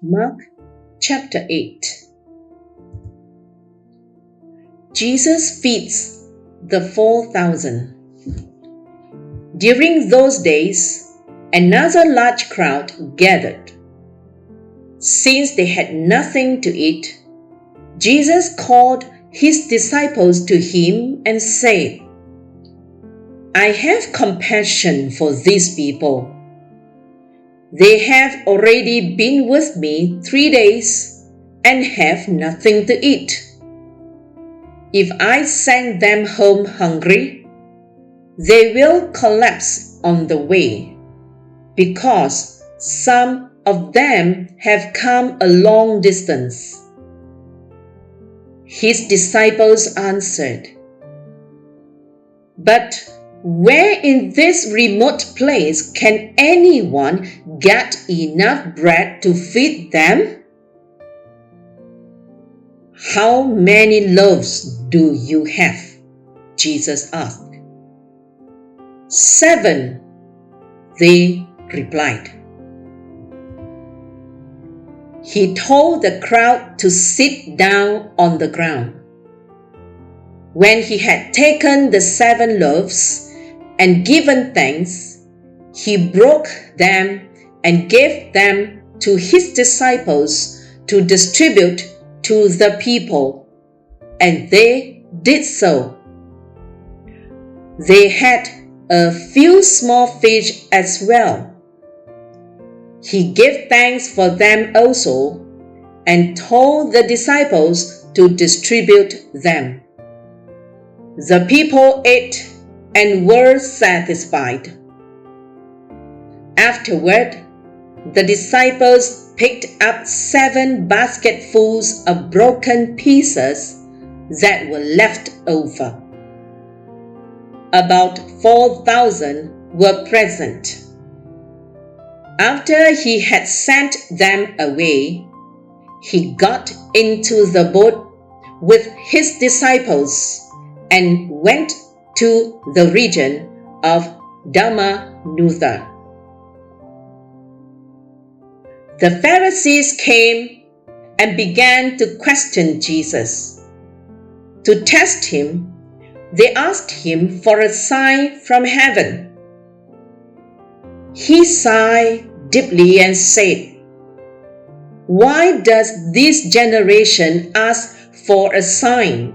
Mark chapter 8. Jesus feeds the 4,000. During those days, another large crowd gathered. Since they had nothing to eat, Jesus called his disciples to him and said, "I have compassion for these people. They have already been with me 3 days and have nothing to eat. If I send them home hungry, they will collapse on the way, because some of them have come a long distance." His disciples answered, "But where in this remote place can anyone get enough bread to feed them?" "How many loaves do you have?" Jesus asked. "7," they replied. He told the crowd to sit down on the ground. When he had taken the 7 loaves and given thanks, he broke them and gave them to his disciples to distribute to the people, and they did so. They had a few small fish as well. He gave thanks for them also and told the disciples to distribute them. The people ate and were satisfied. Afterward, the disciples picked up 7 basketfuls of broken pieces that were left over. About 4,000 were present. After he had sent them away, he got into the boat with his disciples and went to the region of Dalmanutha. The Pharisees came and began to question Jesus. To test him, they asked him for a sign from heaven. He sighed deeply and said, "Why does this generation ask for a sign?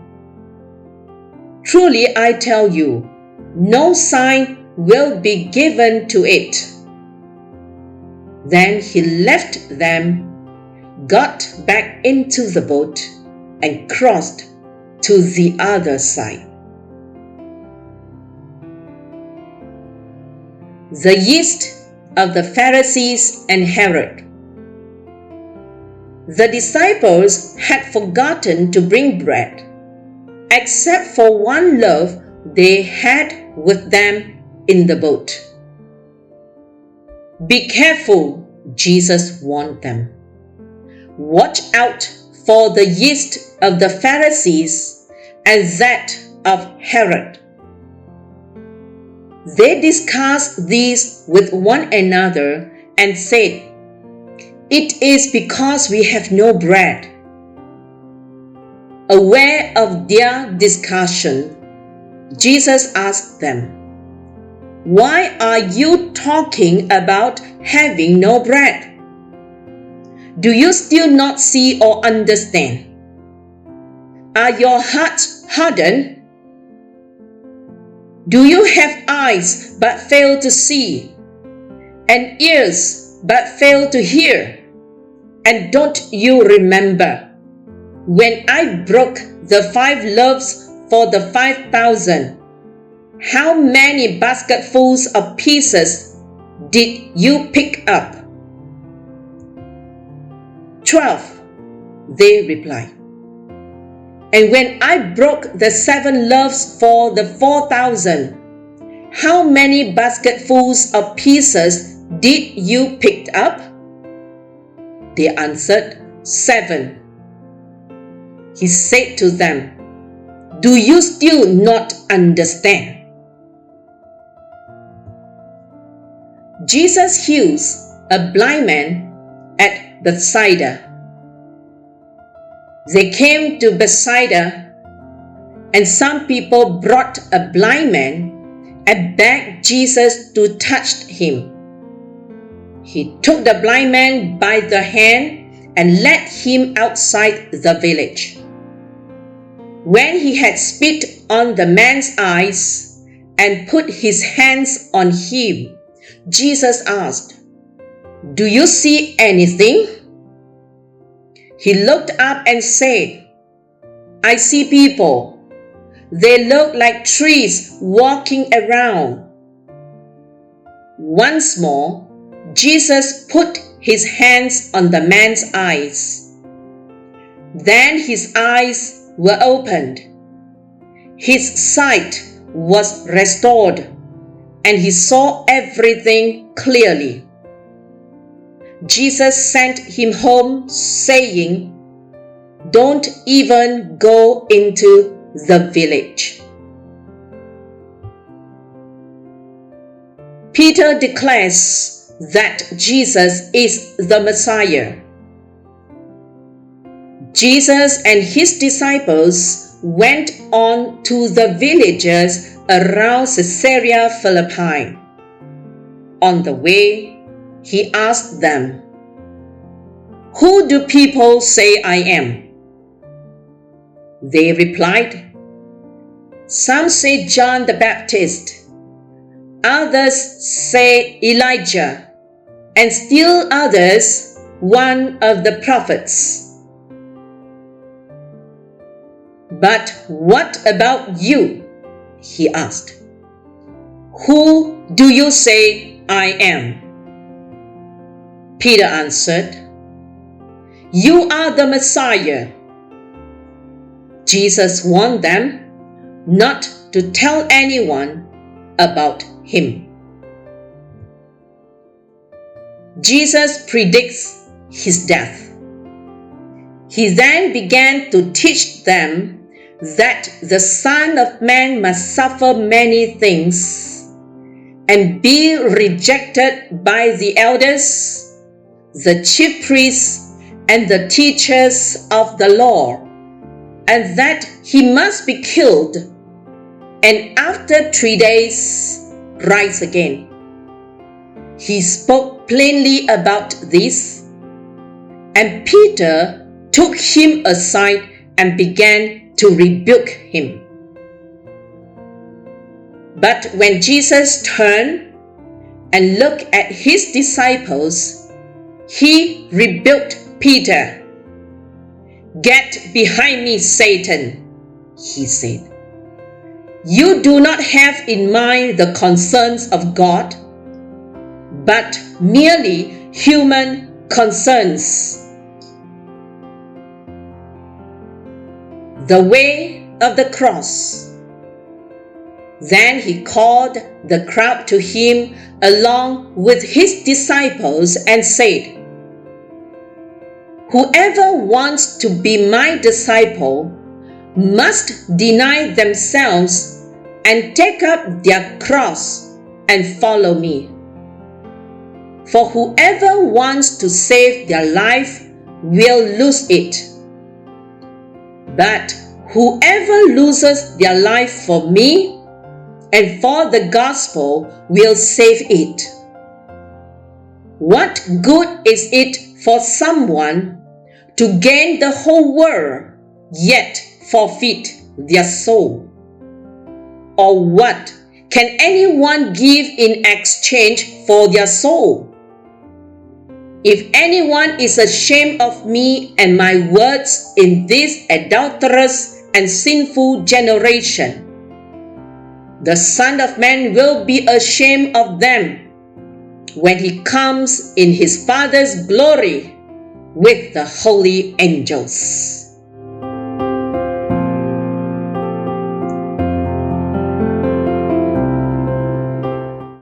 Truly I tell you, no sign will be given to it." Then he left them, got back into the boat, and crossed to the other side. The yeast of the Pharisees and Herod. The disciples had forgotten to bring bread, except for 1 loaf they had with them in the boat. "Be careful," Jesus warned them. "Watch out for the yeast of the Pharisees and that of Herod." They discussed this with one another and said, "It is because we have no bread." Aware of their discussion, Jesus asked them, "Why are you talking about having no bread? Do you still not see or understand? Are your hearts hardened? Do you have eyes but fail to see, and ears but fail to hear? And don't you remember when I broke the 5 loaves for the 5,000? How many basketfuls of pieces did you pick up?" 12, they replied. "And when I broke the 7 loaves for the 4,000, how many basketfuls of pieces did you pick up?" They answered, 7. He said to them, "Do you still not understand?" Jesus heals a blind man at at Bethsaida. They came to Bethsaida, and some people brought a blind man and begged Jesus to touch him. He took the blind man by the hand and led him outside the village. When he had spit on the man's eyes and put his hands on him, Jesus asked, "Do you see anything?" He looked up and said, "I see people. They look like trees walking around." Once more, Jesus put his hands on the man's eyes. Then his eyes were opened. His sight was restored, and he saw everything clearly. Jesus sent him home, saying, "Don't even go into the village." Peter declares that Jesus is the Messiah. Jesus and his disciples went on to the villages around Caesarea Philippi. On the way, he asked them, "Who do people say I am?" They replied, "Some say John the Baptist, others say Elijah, and still others, one of the prophets." "But what about you?" he asked. "Who do you say I am?" Peter answered, "You are the Messiah." Jesus warned them not to tell anyone about him. Jesus predicts his death. He then began to teach them that the Son of Man must suffer many things and be rejected by the elders, the chief priests, and the teachers of the law, and that he must be killed, and after 3 days rise again. He spoke plainly about this, and Peter took him aside and began to rebuke him. But when Jesus turned and looked at his disciples, he rebuked Peter. "Get behind me, Satan," he said. "You do not have in mind the concerns of God, but merely human concerns." The way of the cross. Then he called the crowd to him along with his disciples and said, "Whoever wants to be my disciple must deny themselves and take up their cross and follow me. For whoever wants to save their life will lose it. But whoever loses their life for me and for the gospel will save it. What good is it for someone to gain the whole world, yet forfeit their soul? Or what can anyone give in exchange for their soul? If anyone is ashamed of me and my words in this adulterous and sinful generation, the Son of Man will be ashamed of them when he comes in his Father's glory with the holy angels."